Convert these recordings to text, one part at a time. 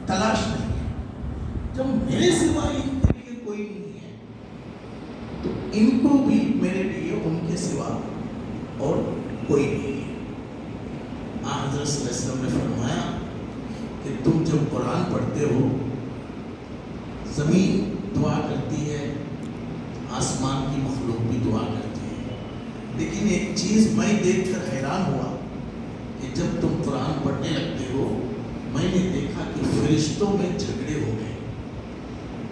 تلاش نہیں ہے. جب میرے سوا ان کے لیے کوئی نہیں ہے تو ان کو بھی میرے لیے ان کے سوا اور کوئی نہیں ہے. حضرت صلی اللہ علیہ وسلم نے فرمایا کہ تم جب قرآن پڑھتے ہو زمین دعا کرتی ہے, آسمان کی مخلوق بھی دعا کرتی ہے, لیکن ایک چیز میں دیکھ کر حیران ہوا کہ جب تم قرآن پڑھنے لگتے ہو میں نے دیکھا کہ فرشتوں میں جھگڑے ہو گئے,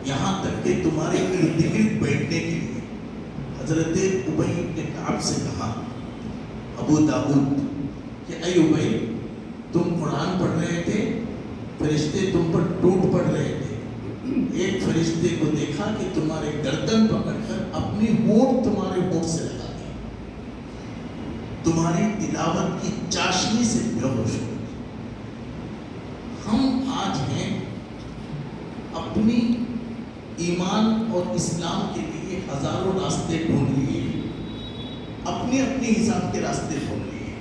یہاں تک کہ تمہارے ارد گرد بیٹھنے کے لیے. حضرت ابی نے کعب سے کہا, ابو داؤد, کہ اے ابی تم قرآن پڑھ رہے تھے, فرشتے تم پر ٹوٹ پڑ رہے تھے, ایک فرشتے کو دیکھا کہ تمہارے گردن پکڑ کر اپنی ہونٹ تمہارے ہونٹ سے لگا دی, تمہاری تلاوت کی چاشنی سے بے ہوش ہو. ہم آج ہیں اپنی ایمان اور اسلام کے لیے ہزاروں راستے ڈھونڈ لیے, اپنی اپنی حساب کے راستے ڈھونڈ لیے.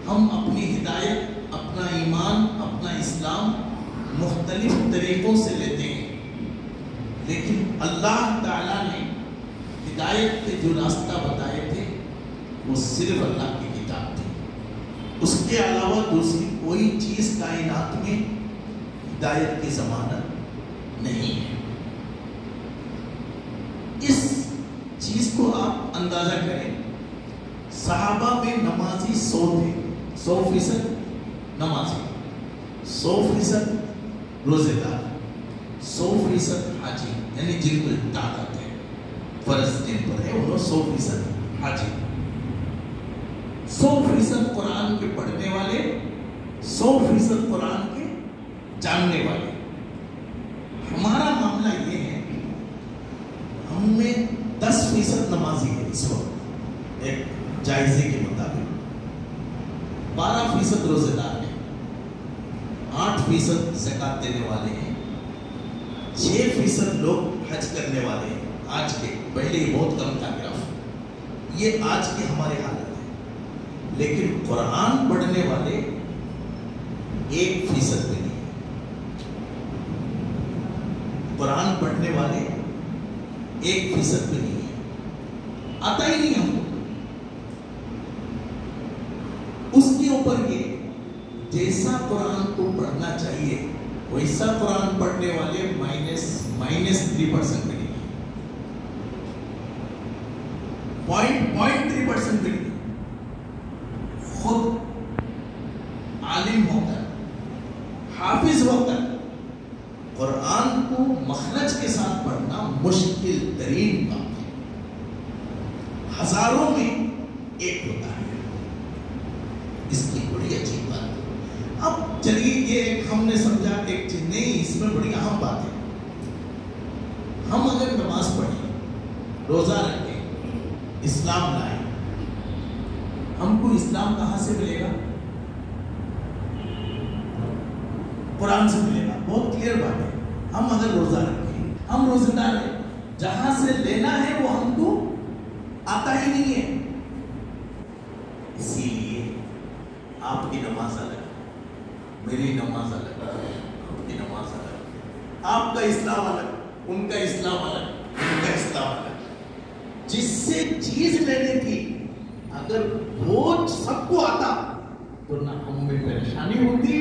ہم اپنی ہدایت, اپنا ایمان, اپنا اسلام مختلف طریقوں سے لیتے ہیں, لیکن اللہ تعالیٰ نے ہدایت کے جو راستہ بتائے تھے وہ صرف اللہ کی کتاب تھی. اس کے علاوہ دوسری کوئی چیز کائنات میں ہدایت کی ضمانت نہیں ہے. اس چیز کو آپ اندازہ کریں, صحابہ میں نمازی 100 تھے, 100% نمازی, 100% روزے دار, 100% حاجی, یعنی جن کو طاقت ہے, فرض جن پر ہے انہوں 100% حاجی, 100% قرآن کے پڑھنے والے, 100% قرآن کے جاننے والے. ہمارا معاملہ یہ ہے ہم میں 10% نمازی ہے اس وقت ایک جائزے کے مطابق, 12% روزے دار ہیں, 8% زکات دینے والے ہیں, 6% لوگ حج کرنے والے ہیں. آج کے, پہلے یہ بہت کم تھا گراف, یہ آج کی ہماری حالت ہے. لیکن قرآن پڑھنے والے 1% بھی نہیں, قرآن پڑھنے والے 1% بھی نہیں ہے, آتا ہی نہیں ہم کو. اس کے اوپر یہ جیسا قرآن کو پڑھنا چاہیے ویسا قرآن پڑھنے والے -3% بھی نہیں, 0.3% بھی نہیں. خود عالم ہو کر, حافظ ہو کر قرآن کو مخرج کے ساتھ پڑھنا مشکل ترین کام ہے. ہزاروں میں ایک ہوتا ہے. اس کی بڑی عجیب بات ہے. اب چلیے یہ ایک ہم نے سمجھا ایک چیز نہیں, اس میں بڑی اہم بات ہے. ہم اگر نماز پڑھیں, روزہ رکھیں, اسلام لائیں, ہم کو اسلام کہاں سے ملے گا؟ قرآن سے ملے گا. بہت کلیئر بات ہے. ہم اگر روزہ رکھیں, ہم روزہ دار ہیں, جہاں سے لینا ہے وہ ہم کو آتا ہی نہیں ہے. اسی لیے آپ کی نماز الگ, میری نماز الگ, آپ کی نماز الگ, آپ کا اسلام الگ, ان کا اسلام الگ, ان کا اسلام الگ. جس سے چیز لینے کی اگر وہ سب کو آتا تو نہ ہم میں پریشانی ہوتی,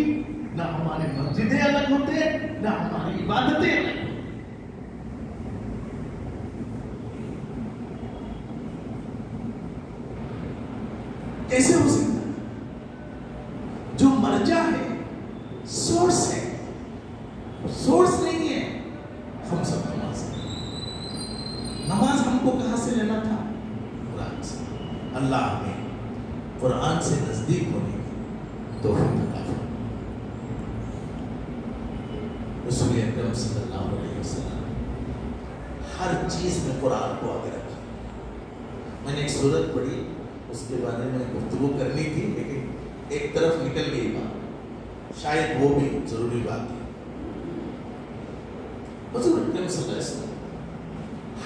نہ ہمارے مسجدیں الگ ہوتے, نہ ہماری عبادتیں الگ ہوتی. کیسے ہو سکتا ہے؟ جو مرجع ہے, سورس ہے, سورس نہیں ہے. ہم سب نماز ہیں. نماز ہم کو کہاں سے لینا تھا؟ قرآن سے. اللہ ہمیں قرآن سے نزدیک ہونے کی توفیق عطا فرمائے. رسول اکرم صلی اللہ علیہ وسلم ہر چیز میں قرآن کو آگے رکھا. میں نے ایک سورت پڑھی, اس کے بارے میں گفتگو کرنی تھی لیکن ایک طرف نکل گئی بات, شاید وہ بھی ضروری بات تھی. حضور اکرم صلی اللہ علیہ وسلم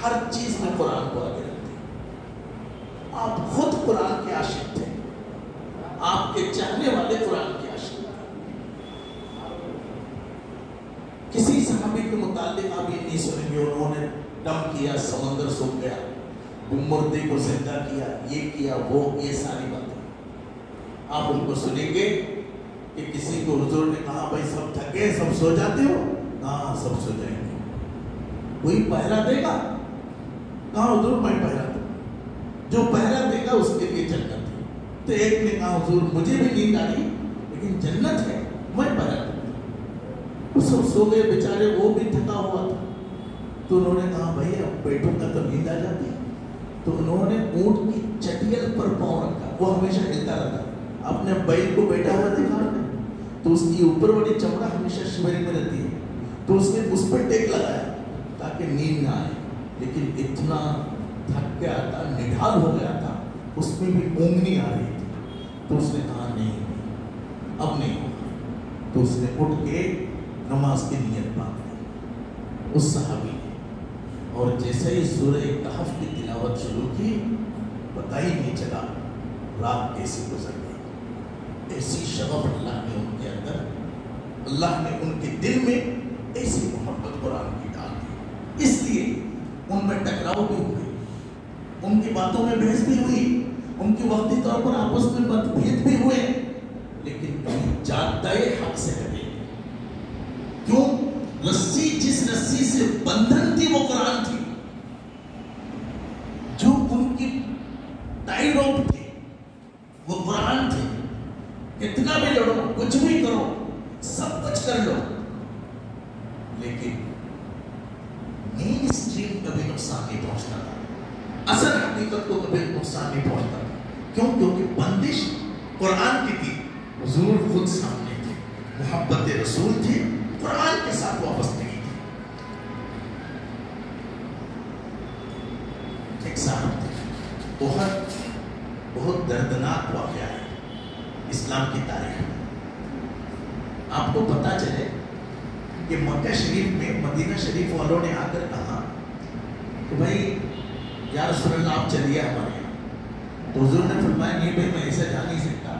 ہر چیز میں قرآن کو آگے رکھتے. آپ خود قرآن کے عاشق تھے, آپ کے چاہنے والے قرآن کے عاشق تھے. صحابی کے متعلق آپ یہ نہیں سنیں گے انہوں نے دم کیا سمندر سوکھ گیا، مردے کو زندہ کیا، یہ کیا وہ، یہ ساری باتیں آپ ان کو سنیں گے کہ کسی کو حضور نے کہا بھائی سب تھکے سب سو جاتے ہو؟ ہاں سب سو جائیں گے۔ کوئی پہرا دے گا؟ کہا حضور میں پہرا دوں، جو پہرا دے گا اس کے لیے جنت ہے۔ تو ایک نے کہا حضور مجھے بھی نیند آ رہی لیکن جنت ہے میں پہرا دوں۔ وہ سب سو گئے بیچارے، وہ بھی تھکا ہوا تھا۔ تو انہوں نے کہا بھائی اب بیٹھوں کا تو نیند آ جاتی ہے۔ تو انہوں نے اونٹ کی چٹیل پر پاؤں رکھا، وہ ہمیشہ ہلتا رہتا۔ آپ نے بیل کو بیٹھا ہوا دیکھا تو اس کی اوپر والی چمڑا ہمیشہ شیورنگ میں رہتی ہے، تو اس نے اس پر ٹیک لگایا تاکہ نیند نہ آئے، لیکن اتنا تھک گیا تھا، نڈھال ہو گیا تھا، اس میں بھی اونگنی آ رہی تھی۔ تو اس نے کہا نہیں اب نہیں ہوگا، تو اس نے اٹھ کے نماز کی نیت باندھ دی اس صحابی نے، اور جیسے ہی سورہ کہف کی تلاوت شروع کی پتہ ہی نہیں چلا رات کیسے گزر گئی۔ ایسی شغف اللہ نے ان کے اندر، اللہ نے ان کے دل میں ایسی محبت قرآن کی ڈال دی، اس لیے ان میں ٹکراؤ بھی ہوئے، ان کی باتوں میں بحث بھی ہوئی، ان کی وقتی طور پر آپس میں متبھید بھی ہوئے، لیکن کہیں جادہ حق سے ہٹے۔ کیوں؟ رسی جس رسی سے بندھن تھی وہ قرآن تھی، جو ان کی ٹائی روپ تھی وہ قرآن تھی۔ کتنا بھی لڑو، کچھ بھی کرو، سب کچھ کر لو، لیکن مین اسٹریم کبھی نقصان نہیں پہنچتا تھا، اصل حقیقت کو کبھی نقصان نہیں پہنچتا تھا۔ کیوں؟ کیونکہ بندش قرآن کی تھی، حضور خود سامنے تھے، محبت رسول تھی، قرآن کے ساتھ وابستگی تھی۔ ایک صاحب تھے، بہت دردناک واقعہ ہے اسلام کی تاریخ میں۔ آپ کو پتا چلے کہ مکہ شریف میں مدینہ شریف والوں نے آ کر کہا کہ بھائی یا رسول اللہ آپ چلیے ہمارے یہاں، تو حضور نے فرمایا نہیں بھائی میں ایسے جا نہیں سکتا،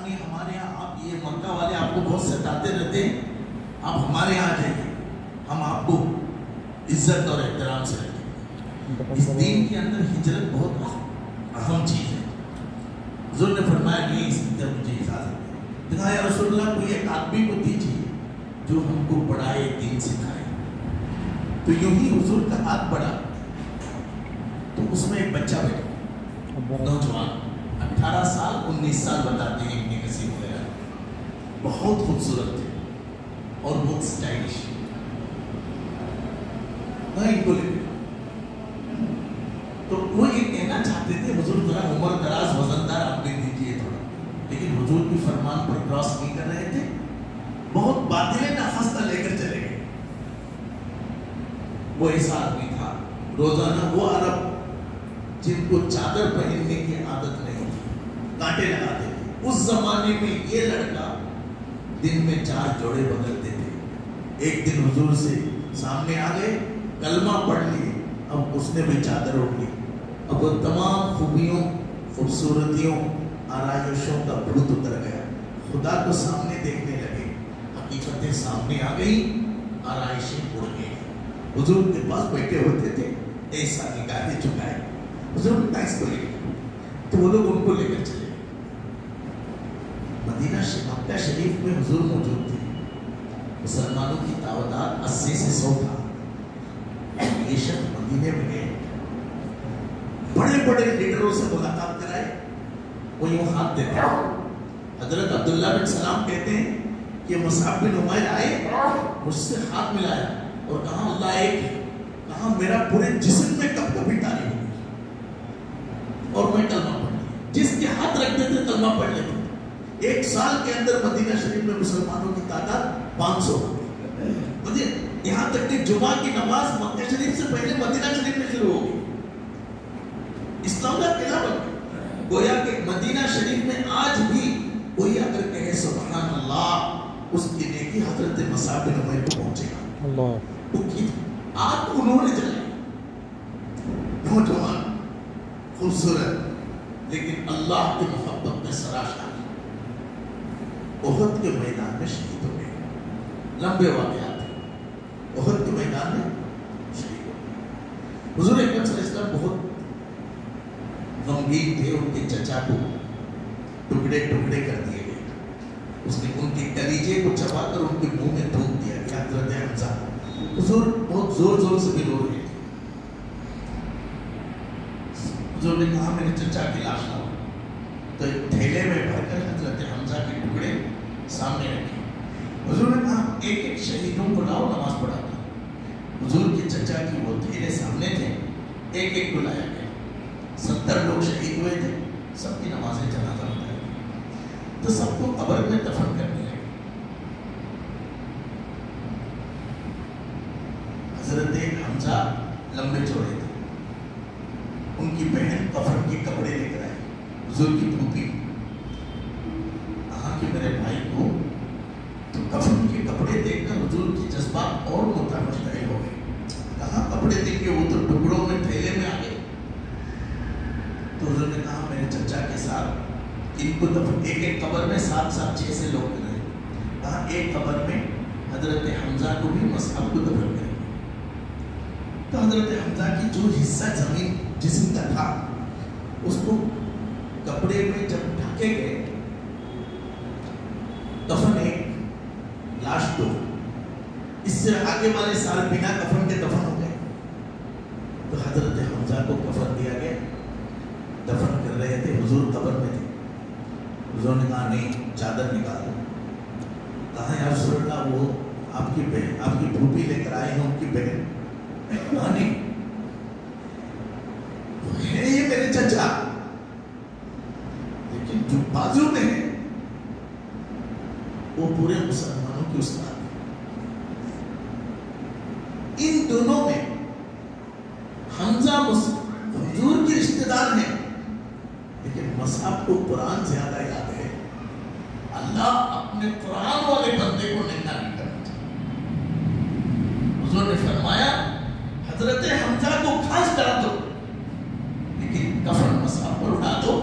نہیں ہمارے یہاں آپ یہ مکہ والے آپ کو بہت ستاتے رہتے ہیں، آپ ہمارے یہاں آ جائیے، ہم آپ کو عزت اور احترام سے رکھیں گے۔ اس دین کے اندر ہجرت بہت اہم چیز ہے۔ حضور نے فرمایا نہیں اس کی طرف مجھے اجازت ہے، یا رسول اللہ کوئی ایک آدمی کو دیجیے جو ہم کو پڑھائے، دین سکھائے۔ تو یوں ہی حضور کا ہاتھ بڑھا تو اس میں ایک بچہ بیٹھا، نوجوان 18 سال 19 سال بتاتے ہیں ابن کثیر وغیرہ، بہت خوبصورت تھے اور بہت سٹائلش، ان کو لے تو وہ یہ کہنا چاہتے تھے حضور ذرا عمر دراز وزندار آپ نے دیجیے تھوڑا، لیکن حضور کی فرمان پر کراس نہیں کر رہے تھے، بہت باطل ناخواستہ لے کر چلے گئے۔ وہ ایسا آدمی تھا روزانہ، وہ عرب جن کو چادر پہننے کی عادت نہیں تھی، کانٹے لگاتے تھے، اس زمانے میں یہ لڑکا دن میں 4 جوڑے بدلتے تھے۔ ایک دن حضور سے سامنے آ گئے، کلمہ پڑھ لیے، اب اس نے بھی چادر اٹھ لی، اب وہ تمام خوبیوں، خوبصورتیوں، آرائشوں کا بھوت اتر گیا، خدا کو سامنے دیکھنے لگے، حقیقتیں سامنے آ گئی، آرائشیں اڑ گئی۔ حضور کے پاس بیٹھے ہوتے تھے، ایسا نگاہیں چکائے، حضور ٹیکس کو لے گئے، تو وہ لوگ ان کو لے کر چلے۔ مدینہ مکہ شریف میں حضور موجود تھے، مسلمانوں کی تعداد 80 سے 100 تھا۔ یہ شخص مدینے میں گئے، بڑے بڑے لیڈروں سے ملاقات کرائے، وہ یوں ہاتھ دیتے ہیں۔ حضرت عبداللہ بن سلام کہتے ہیں کہ مصعب بن عمیر آئے، مجھ سے ہاتھ ملایا اور کہا اللہ ایک ہے، کہا میرا پورے جسم میں کب کبھی تاری ہو گئی اور میں کلمہ پڑھ لیا، جس کے ہاتھ رکھتے تھے کلمہ پڑھ لیتے تھے۔ 1 سال کے اندر مدینہ شریف میں مسلمانوں کی تعداد 500 ہو گئی، یہاں تک کہ جمعہ کی نماز مکہ شریف سے پہلے مدینہ شریف میں شروع ہو گئی، اسلام کا قلعہ بن گیا۔ گویا کہ مدینہ شریف میں آج بھی کوئی اگر کہے سبحان اللہ، اس کی نیکی حضرت مصعب بن عمیر کو پہنچے گا۔ اللہ آگ انہوں نے جلائی، نوجوان خوبصورت، لیکن اللہ کی محبت میں سراشار، احد کے میدان میں شہید ہو گئے۔ لمبے واقعات ہیں، میدان میں شہید ہو گئے۔ حضور اکرم صلی اللہ علیہ وسلم بہت غمگین تھے، ان کے چچا کو ٹکڑے ٹکڑے کر دیے گئے، اس نے ان کے کلیجے کو چبا کر ان کے منہ میں تھوک دیا گیا حضرت حمزہ۔ حضور بہت زور زور سے بھی رو رہے تھے۔ حضور نے کہا میرے چچا کی لاش لاؤ، تو ایک تھیلے میں بھر کر حضرت حمزہ کے ٹکڑے سامنے رکھے۔ حضور نے کہا ایک ایک شہیدوں کو لاؤ نماز پڑھا دو۔ حضور کے چچا کی وہ تھیلے سامنے تھے، ایک ایک کو لایا گیا۔ 70 لوگ شہید ہوئے تھے، سب کی نمازیں جنازہ پڑھائی گئی، تو سب کو قبر میں دفن کرنے لگے۔ حضرت حمزہ لمبے چوڑے تھے، ان کی بہن کفن کے کپڑے لے کر آئی، حضور کی پھوپھی کہا کہ میرے بھائی کو، تو کفن کے کپڑے دیکھ کر حضور کی جذبات اور متفائل ہو گئے۔ کہاں کپڑے دیکھ کے وہ تو ٹکڑوں میں تھیلے میں آ گئے۔ تو حضور نے کہا میرے چچا کے ساتھ ان کو دفن، ایک ایک قبر میں 7 6 لوگ کریں، کہا ایک قبر میں حضرت حمزہ کو بھی مصعب کو دفن کریں۔ تو حضرت حمزہ کی جو حصہ زمین جسم کا تھا اس کو کپڑے میں جب ڈھکے گئے، کفن ایک، لاش دو، اس سے آگے والے سارے بنا کفن کے دفن ہو گئے۔ تو حضرت حمزہ کو کفن دیا گیا، دفن کر رہے تھے، حضور قبر میں تھے۔ حضور نے کہا نہیں چادر نکال دو۔ کہا یا رسول اللہ وہ آپ کی بہن، آپ کی پھوپھی لے کر آئی ہیں، ان کی بہن۔ کہا نہیں ہے یہ میرے چچا، لیکن جو بازو میں ہے وہ پورے مسلمانوں کی استاد ہے۔ ان دونوں میں حمزہ حضور کے رشتہ دار ہیں، لیکن مصعب کو قرآن زیادہ یاد ہے۔ اللہ اپنے قرآن والے بندے کو ننگا نہیں کرنا چاہتا۔ حضور نے فرمایا حضرت حمزہ کو پھانس ڈال دو، لیکن کفن مصعب پر اڑا دو،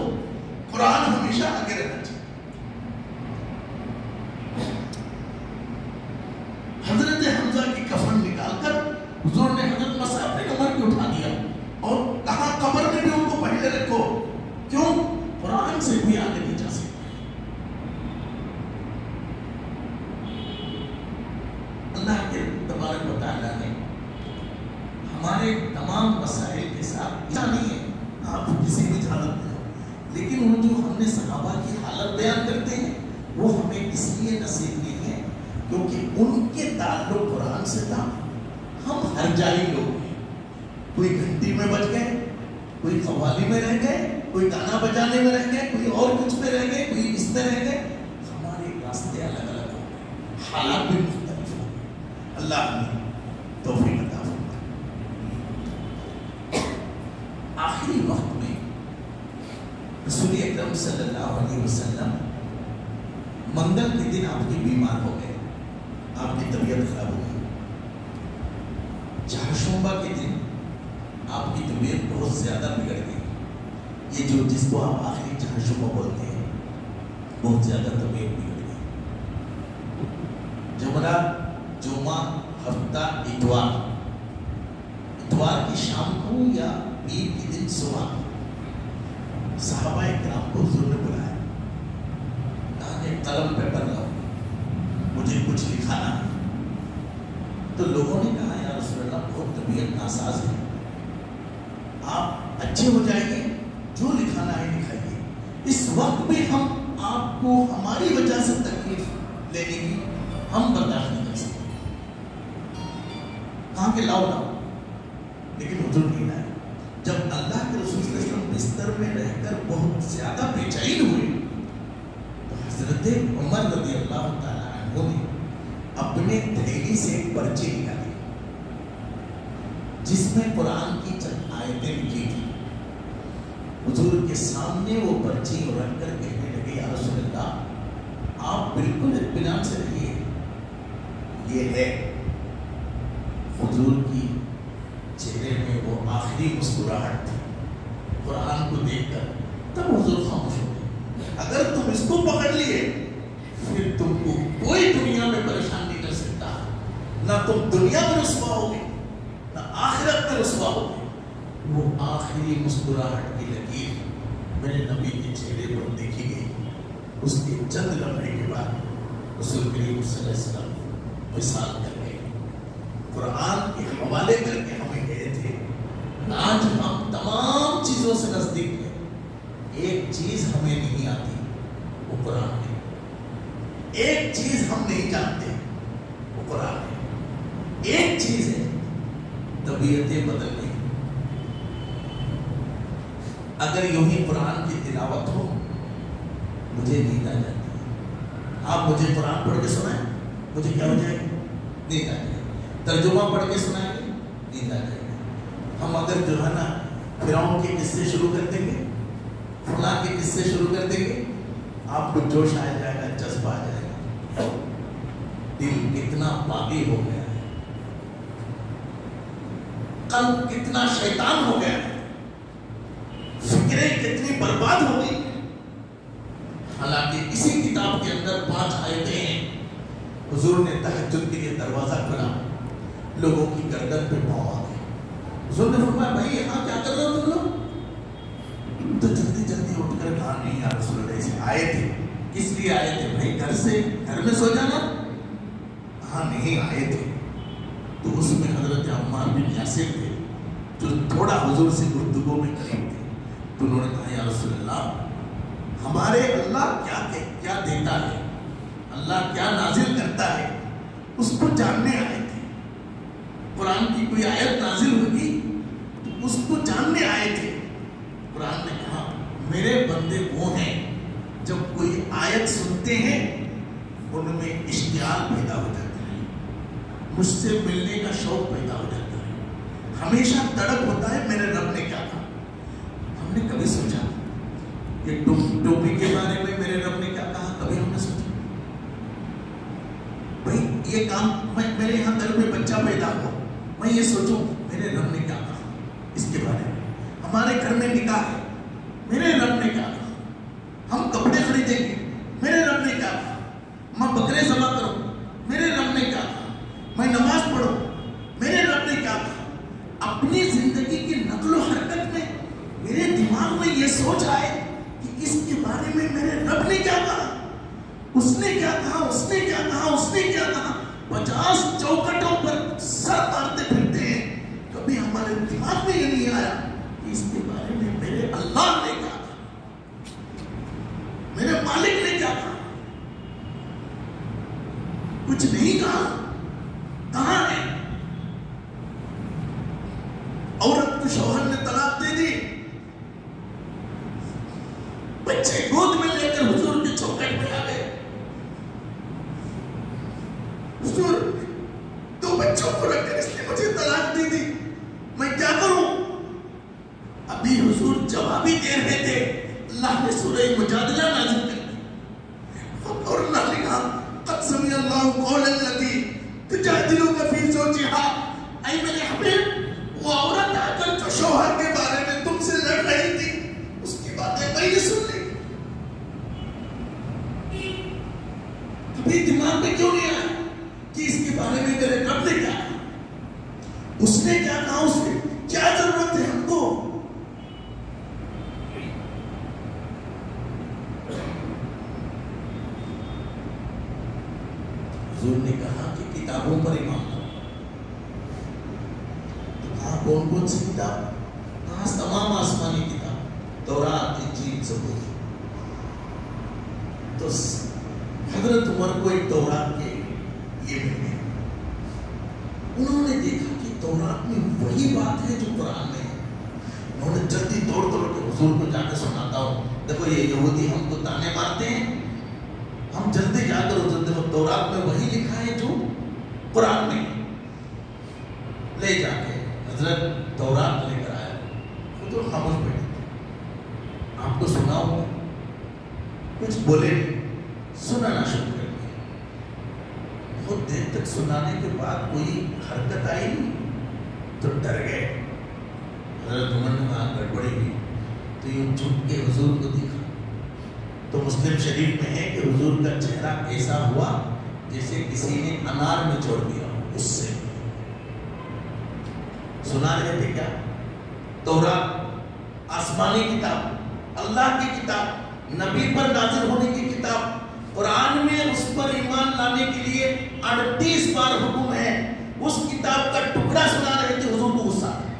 قرآن ہمیشہ آگے رہنا چاہیے۔ حضرت حمزہ کی کفن نکال کر حضور نے حضرت مصعب نے عمر کو اٹھا دیا اور کہا قبر میں بھی ان کو پہلے رکھو، کیوں؟ قرآن سے کوئی آگے نہیں جا سکتا۔ اللہ کے تبارک و تعالیٰ نے ہمارے تمام مسائل کے ساتھ ایسا نہیں ہے آپ کسی بھی حالت میں ہو، لیکن وہ جو ہم نے صحابہ کی حالت بیان کرتے ہیں وہ ہمیں اس لیے نصیب نہیں ہے کیونکہ ان کے تعلق قرآن سے تھا۔ ہم ہر جائی لوگ ہیں، کوئی گھنٹی میں بچ گئے، کوئی قوالی میں رہ گئے، کوئی گانا بجانے میں رہ گئے، کوئی اور کچھ میں رہ گئے، کوئی اس میں رہ گئے۔ ہمارے راستے الگ الگ ہو گئے، حالات بھی مختلف ہو گئے۔ اللہ نے توفیق عطا فرمائے۔ آخری وقت میں رسول اکرم صلی اللہ علیہ وسلم منگل کے دن آپ کی بیمار ہو گئے، آپ کی طبیعت خراب ہو گئی۔ چہارشنبہ کے دن آپ کی طبیعت بہت زیادہ بگڑ گئی، یہ جو جس کو آپ آخری چہارشنبہ بولتے ہیں، بہت زیادہ طبیعت بگڑ گئی۔ جمعرات، جمعہ، ہفتہ، اتوار کی شام کو یا پیر کی دن صبح صحابہ اکرام کو حضور نے بلایا، کہا کہ قلم پیپر لاؤ، مجھے کچھ لکھانا ہے۔ تو لوگوں نے کہا یا رسول اللہ بہت طبیعت ناساز ہے، آپ اچھے ہو جائیں گے، جو لکھانا ہے لکھائیے، اس وقت میں ہم آپ کو ہماری وجہ سے تکلیف لینے کی ہم برداشت نہیں کر سکتے۔ کہا کہ لاؤ لاؤ، لیکن حضور نہیں لائے۔ جب اللہ کے رسول صلی اللہ علیہ وسلم بستر میں رہ کر بہت زیادہ بے چین ہوئے تو حضرت عمر رضی اللہ تعالیٰ عنہ نے اپنے تھیلی سے ایک پرچی نکالی جس میں قرآن کی چند آیتیں لکھی تھی۔ حضور کے سامنے وہ پرچی رکھ کر کہنے لگے یا رسول اللہ آپ بالکل اطمینان سے رہیے، یہ ہے۔ حضور کی چہرے میں وہ آخری مسکراہٹ تھی قرآن کو دیکھ کر، تب حضور خاموش ہو گئے۔ اگر تم اس کو پکڑ لیے پھر تم کو کوئی دنیا میں پریشان نہیں کر سکتا، نہ تم دنیا میں رسوا ہوگے نہ آخرت میں رسوا ہوگے. وہ آخری مسکراہٹ کی لکیر میرے نبی کے چہرے پر دیکھی گئی. اس کے چند لمحے کے بعد رسول کریم صلی اللہ علیہ وسلم وصال کر گئے. قرآن کے حوالے کر کے ہمیں گئے تھے. آج ہم تمام چیزوں سے نزدیک ہیں. ایک چیز ہمیں نہیں آتی وہ قرآن ہے. ایک چیز ہم نہیں جانتے وہ قرآن ہے. ایک چیز ہے طبیعتیں بدلنے. اگر یوں ہی قرآن کی تلاوت ہو مجھے نیند آ جاتی ہے. آپ مجھے قرآن پڑھ کے سنائیں مجھے کیا ہو جائے گی؟ نیند آ جائے گی. ترجمہ پڑھ کے سنائیں گے نیند آ جائے گی. ہم اگر جو ہے نا فرعون کے قصے شروع کر دیں گے فلاں کے قصے شروع کر دیں گے آپ کو جوش آ جائے گا, جذبہ آ جائے گا. دل کتنا باغی ہو گیا ہے, قلب کتنا شیطان ہو گیا ہے, فکریں کتنی برباد ہو گئی. حالانکہ اسی کتاب کے اندر 5 آیتیں ہیں. حضور نے تہجد کے لیے دروازہ کھولا, لوگوں کی گردن پہ پاؤں آ گئے. حضور نے فرمایا بھائی یہاں کیا کر رہے ہو تم لوگ؟ تو جلدی جلدی اٹھ کر کہا نہیں یا رسول اللہ سے آئے تھے. کس لیے آئے تھے بھائی؟ گھر میں سو جانا. ہاں نہیں آئے تھے. تو اس میں حضرت عمار بن یاسر تھے جو تھوڑا حضور سے گفتگو میں قریب تھے. تو انہوں نے کہا یا رسول اللہ ہمارے اللہ کیا دیتا ہے, اللہ کیا نازل کرتا ہے اس کو جاننے آئے تھے. قرآن کی کوئی آیت نازل ہوگی تو اس کو جاننے آئے تھے. قرآن نے کہا میرے بندے وہ ہیں جب کوئی آیت سنتے ہیں ان میں اشتیاق پیدا ہو جاتا ہے, مجھ سے ملنے کا شوق پیدا ہو جاتا ہے, ہمیشہ تڑپ ہوتا ہے میرے رب نے کیا کہا. ہم نے کبھی سوچا کہ ٹوپی کے بارے میں میرے رب نے کیا کہا؟ کبھی ہم نے سوچا بھائی یہ کام میرے یہاں گھر میں بچہ پیدا ہوا میں یہ سوچوں میرے رب نے کیا کہا اس کے بارے میں. ہمارے گھر میں نکاح ہے میرے رب نے کیا کہا. ہم کپڑے خریدیں گے میرے رب نے کیا کہا. میں بکرے ذبح کروں میرے رب نے کیا کہا. میں نماز پڑھوں میرے رب نے کیا کہا. اپنی زندگی کی نقل و حرکت میں میرے دماغ میں یہ سوچ آئے کہ اس کے بارے میں میرے رب نے کیا کہا, اس نے کیا کہا, اس نے کیا کہا, اس نے کیا کہا. 50 چوکھٹوں پر سر مارتے پھرتے ہیں, کبھی ہمارے دماغ میں یہ نہیں آیا کہ اس کے بارے میں میرے اللہ نے کیا کہا, میرے مالک نے کیا کہا. کچھ نہیں کہا. کہاں ہے؟ عورت کو شوہر نے طلاق دے دی, بچے گود میں لے کر حضور کے چوکھٹ پہ آ گئے. حضور 2 بچوں کو رکھ کر اس نے مجھے طلاق دے دی, میں کیا کروں؟ ابھی حضور جواب ہی دے رہے تھے اللہ نے سورہ مجادلہ نازل کر دی اور اللہ نے کہا قد سمع اللہ قول التی تجادلک فی زوجہا. اے میرے حبیب وہ عورت آ کر جو شوہر کے بارے میں تم سے لڑ رہی تھی اس کی باتیں میں نے سن لی. ابھی دماغ میں کیوں نہیں آیا کہ اس کے بارے میں میرے رب نے کیا کہا, اس نے کیا کہا, اس نے کیا ضرورت ہے ہم کو. حضور نے کہا کہ کتابوں پر ایمان لاؤ. تو کہا کون کون سی کتاب؟ کہا تمام آسمانی کتاب تورات انجیل زبور. تو حضرت عمر کو ایک تورات کے یہ مل گیا. انہوں نے دیکھا کہ تورات میں وہی بات ہے جو قرآن میں ہے. انہوں نے جلدی توڑ کے حضور کو جا کے سناتا ہوں دیکھو یہ یہودی ہم کو تانے مارتے ہیں, ہم جلدی جا کر حضور دیکھو تورات میں وہی لکھا ہے جو قرآن میں. لے جا کے حضرت تورات لے کر آیا. حضور خاموش بیٹھے, آپ کو سناؤں کچھ بولے سنانا شروع کر دیا. بہت دیر تک سنانے کے بعد کوئی حرکت آئی نہیں تو ڈر گئے. حضرت عمر نے کہا گڑبڑی ہوئی تو یہ جھک کے حضور کو دیکھا تو مسلم شریف میں ہے کہ حضور کا چہرہ ایسا ہوا جیسے کسی نے انار میں چھوڑ دیا ہو, اس سے سنا رہے تھے کیا؟ تورات آسمانی کتاب، اللہ کی کتاب، نبی پر نازل ہونے کی کتاب، قرآن میں اس پر ایمان لانے کے لیے 38 بار حکم ہے. اس کتاب کا ٹکڑا سنا رہے تھے، حضور کو غصہ آیا.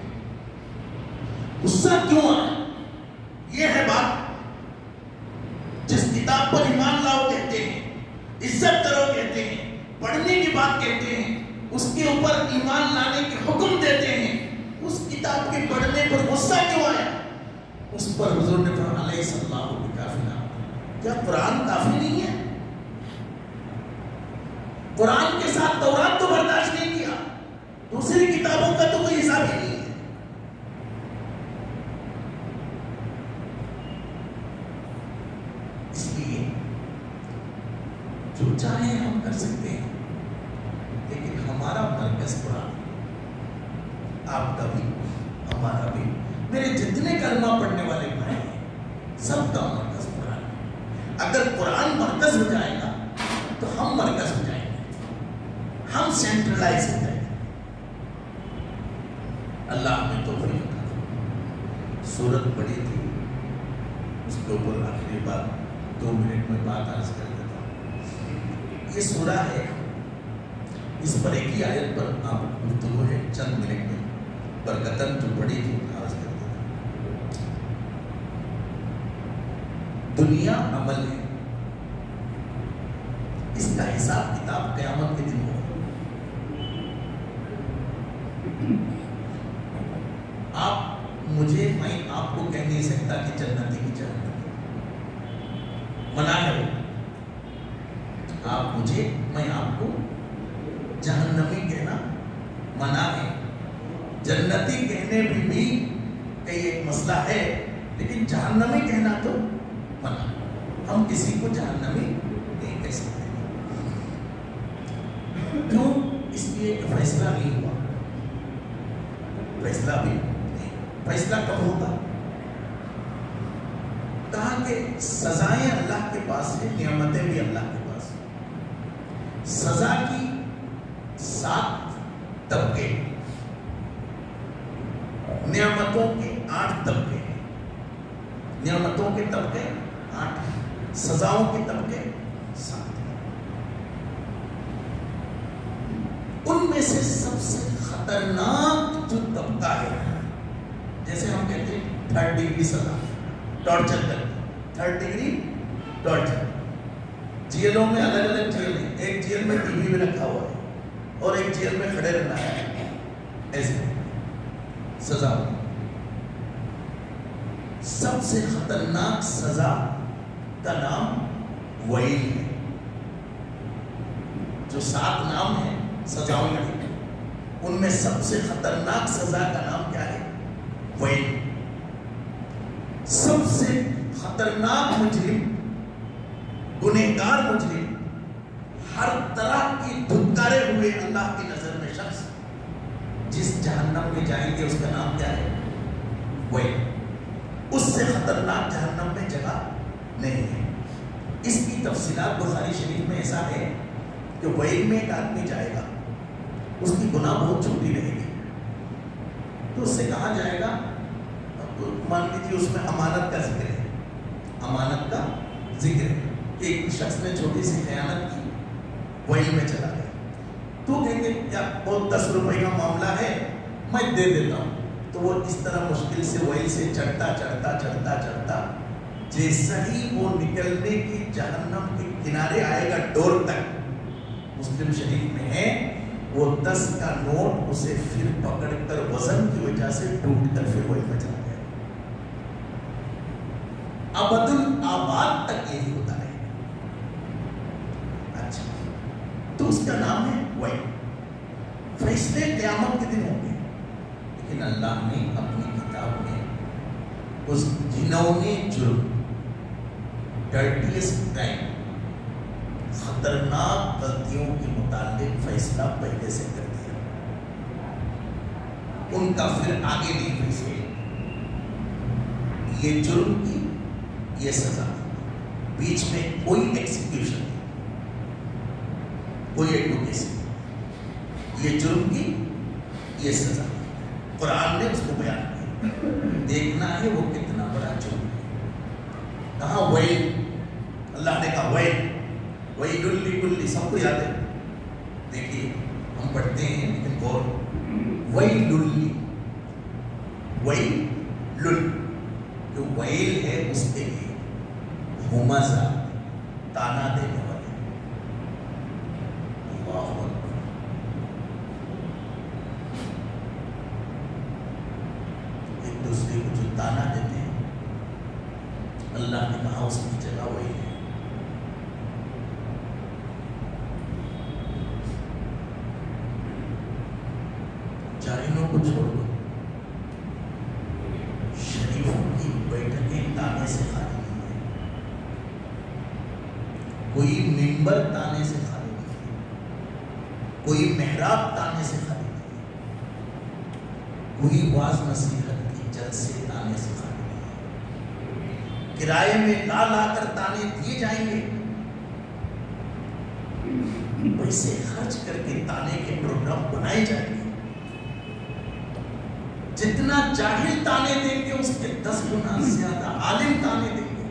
غصہ کیوں آیا؟ یہ ہے بات. جس کتاب پر ایمان لاؤ کہتے ہیں، عزت کرو کہتے ہیں، پڑھنے کی بات کہتے ہیں، اس کے اوپر ایمان لانے کے حکم دیتے ہیں، اس کتاب کے پڑھنے پر غصہ کیوں آیا؟ اس پر حضور نے فرمایا علیہ السلام بکافینا. کیا قرآن کافی نہیں ہے؟ قرآن کے ساتھ تورات تو برداشت نہیں کیا، دوسری کتابوں کا تو کوئی حساب ہی نہیں ہے. اس لیے جو چاہیں ہم کر سکتے ہیں، لیکن ہمارا مرکز قرآن. آپ کا بھی ہمارا بھی، میرے جتنے کلمہ پڑھنے والے بھائی ہیں، سب کا مرکز قرآن ہے. اگر قرآن مرکز ہو جائے گا تو ہم مرکز ہو جائیں گے، ہم سینٹرلائز ہو جائیں گے. اللہ ہمیں توفیق عطا فرمائے. سورت بڑی تھی، اس کے اوپر آخری بات 2 منٹ میں بات عرض کر دیتا ہوں. یہ سورہ ہے، اس پر ایک ہی آیت پر آپ گفتگو ہے چند منٹ میں، برکتن جو بڑی تھی عرض کر دیتا ہوں. دنیا عمل ہے، اس کا حساب کتاب قیامت کے دن ہوگا. میں آپ کو کہہ نہیں سکتا کہ جنتی کی جنت منع ہے وہ. آپ مجھے، میں آپ کو جہنمی کہنا منع ہے. جنتی کہنے بھی کئی ایک مسئلہ ہے، لیکن جہنمی کہنا تو منع. ہم کسی کو جہنمی نہیں کہہ سکتے. کیوں؟ اس لیے کہ فیصلہ نہیں ہوا. فیصلہ بھی نہیں. فیصلہ کب ہوگا؟ کہا کہ سزائیں اللہ کے پاس ہے، نعمتیں بھی اللہ کے پاس ہیں. سزا کی 7 طبقے، نعمتوں کے 8 طبقے. نعمتوں کے طبقے 8، سزاؤں کے طبقے 7. ان میں سے سب سے خطرناک جو طبقہ ہے، جیسے ہم کہتے ہیں 3rd ڈگری سزا، ٹارچر کرنا. 3rd degree torture. جیلوں میں الگ الگ جیل ہیں. ایک جیل میں ٹی وی میں رکھا ہوا ہے اور ایک جیل میں کھڑے رہنا ہے. ایسے سزا. سب سے خطرناک سزا کا نام ویل ہے. جو 7 نام ہیں سزاؤں میں، ان میں سب سے خطرناک سزا کا نام کیا ہے؟ ویل. سب سے خطرناک مجرم، گنہگار مجرم، ہر طرح کی دھتکارے ہوئے اللہ کی نظر میں شخص جس جہنم میں جائیں گے، اس کا نام کیا ہے؟ ویل. اس سے خطرناک جہنم میں جگہ نہیں ہے. اس کی تفصیلات بخاری شریف میں ایسا ہے کہ ویل میں ایک آدمی جائے گا، اس کی گناہ بہت چھوٹی رہے گی، تو اس سے کہا جائے گا، مان لیجیے اس میں امانت کا ذکر ہے. امانت کا ذکر ہے کہ ایک شخص نے چھوٹی سی خیانت کی، ویل میں چلا گیا. تو کہیں گے کیا بہت 10 روپے کا معاملہ ہے، میں دے دیتا ہوں. تو وہ اس طرح مشکل سے ویل سے چڑھتا چڑھتا چڑھتا چڑھتا جیسا ہی وہ نکلنے کی جہنم کے کنارے آئے گا ڈور تک، مسلم شریف میں ہے، وہ 10 کا نوٹ اسے پھر پکڑ کر وزن کی وجہ سے ٹوٹ کر پھر ویل میں چلا گیا. ابد الآباد تک یہی ہوتا ہے. اچھا، تو اس کا نام ہے ویل. فیصلے قیامت کے دن ہوں گے، لیکن اللہ نے اپنی کتاب میں اس گھنونے جرم، ڈرٹیسٹ کرائم، خطرناک غلطیوں کے متعلق فیصلہ پہلے سے کر دیا. ان کا پھر آگے نہیں فیصلہ. یہ جرم کی، یہ سزا، بیچ میں کوئی ایکسیکیوشن نہیں، کوئی ایڈوکیسی، یہ جرم کی یہ سزا، قرآن نے اس کو بیان کیا۔ دیکھنا ہے وہ کتنا بڑا جرم ہے۔ کہاں ویل، اللہ نے کہا ویل، ویل لکل، سب کو یاد ہے؟ دیکھیے ہم پڑھتے ہیں لیکن غور، ویل، ویل، جو ویل ہے اس کے لیے ہمزہ، تانا دینے والے۔ اللہ اکبر، ایک دوسرے کو جو تانا دیتے ہیں، اللہ نے کہا اس کی جگہ وہی ہے۔ جاہلوں کو چھوڑ دو، شریفوں کی بیٹھکیں تانے سے خالی نہیں ہے، کوئی منبر تانے سے خالی نہیں ہے، کوئی محراب تانے سے خالی نہیں ہے، کوئی واعظ نصیحت کی جلسے تانے سے خالی نہیں ہے۔ کرائے میں لا لا کر تانے دیے جائیں گے، پیسے خرچ کر کے تانے کے پروگرام بنائے جائیں گے۔ جتنا جاہل تانے دیں گے اس کے 10 گنا زیادہ عالم تانے دیں گے۔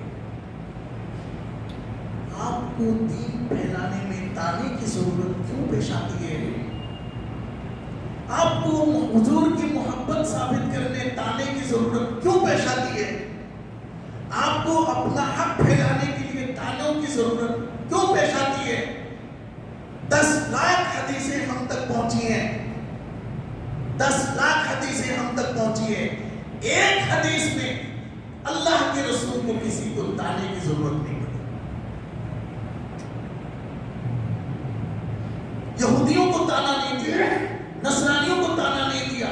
آپ کو دین پھیلانے میں تانے کی ضرورت کیوں پیش آتی ہے؟ آپ کو حضور کی محبت ثابت کرنے تانے کی ضرورت کیوں پیش آتی ہے؟ آپ کو اپنا حق پھیلانے کے لیے تانوں کی ضرورت کیوں پیش آتی ہے؟ 10 لاکھ حدیثیں ہم تک پہنچی ہیں، 10 لاکھ حدیثیں ہم تک پہنچی ہے، ایک حدیث میں اللہ کے رسول کو کسی کو تانے کی ضرورت نہیں پڑی۔ یہودیوں کو تانا نہیں دیا، نصرانیوں کو تانا نہیں دیا،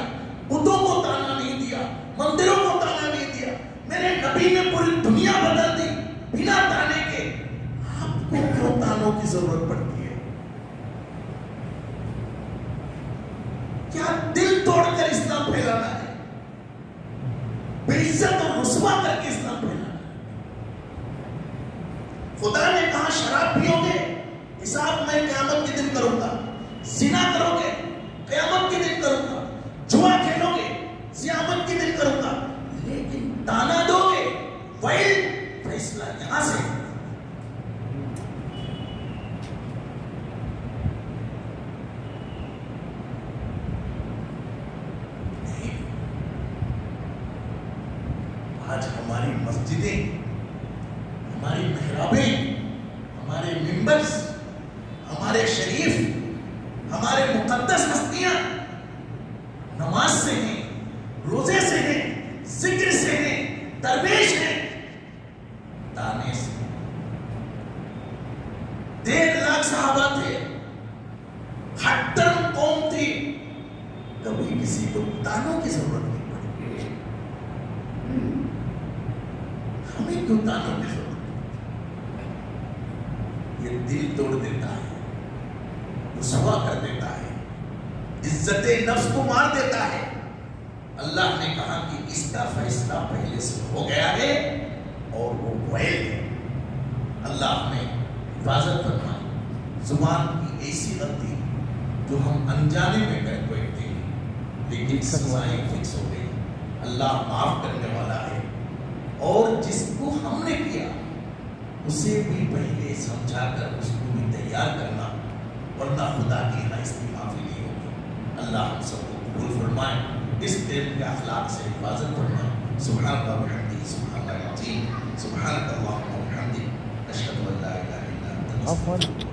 بتوں کو تانا نہیں دیا، مندروں کو تانا نہیں دیا۔ میرے نبی نے پوری دنیا بدل دی بنا تانے کے، آپ کو کیوں تانوں کی ضرورت پڑتی ہے؟ کیا دل توڑ کر اسلام پھیلانا ہے؟ بے عزت اور رسوا کر کے اسلام پھیلانا ہے؟ خدا نے کہا شراب پیو گے حساب میں قیامت کے دن کروں گا، زنا کرو گے قیامت کے دن کروں گا، جوا کھیلو گے قیامت کے دن کروں گا، لیکن تانا دو گے ویل، فیصلہ یہاں سے۔ آج ہماری مسجدیں، ہماری محرابیں، ہمارے ممبرز، ہمارے شریف، ہمارے مقدس ہستیاں نماز سے ہیں، روزے سے ہیں، ذکر سے ہیں، درویش ہیں، تانے سے۔ 1.5 لاکھ صحابہ تھے، ہٹن قوم تھی، کبھی کسی کو تانوں کی ضرورت نہیں پڑی۔ ہمیں کیوں تانوں کی ضرورت؟ یہ دل توڑ دیتا ہے، رسوا کر دیتا ہے، عزت نفس کو مار دیتا ہے۔ اللہ نے کہا کہ اس کا فیصلہ پہلے سے ہو گیا ہے اور وہ ویل ہے۔ اللہ نے حفاظت فرمائی۔ زبان کی ایسی غلطی جو ہم انجانے میں کر بیٹھتے ہیں لیکن سزائیں فکس ہو گئی، اللہ معاف کرنے والا ہے۔ اور جس کو ہم نے کیا اسے بھی پہلے سمجھا کر اس کو بھی تیار کرنا، ورنہ خدا کی یہاں اس کی معافی نہیں ہوگی۔ اللہ ہم سب کو قبول فرمائے، اس دل کے اخلاق سے حفاظت فرمائے۔ سبحان اللہ وبحمدہ، سبحان اللہ العظیم، سبحانک اللہم وبحمدک، اشہد ان لا الہ الا انت۔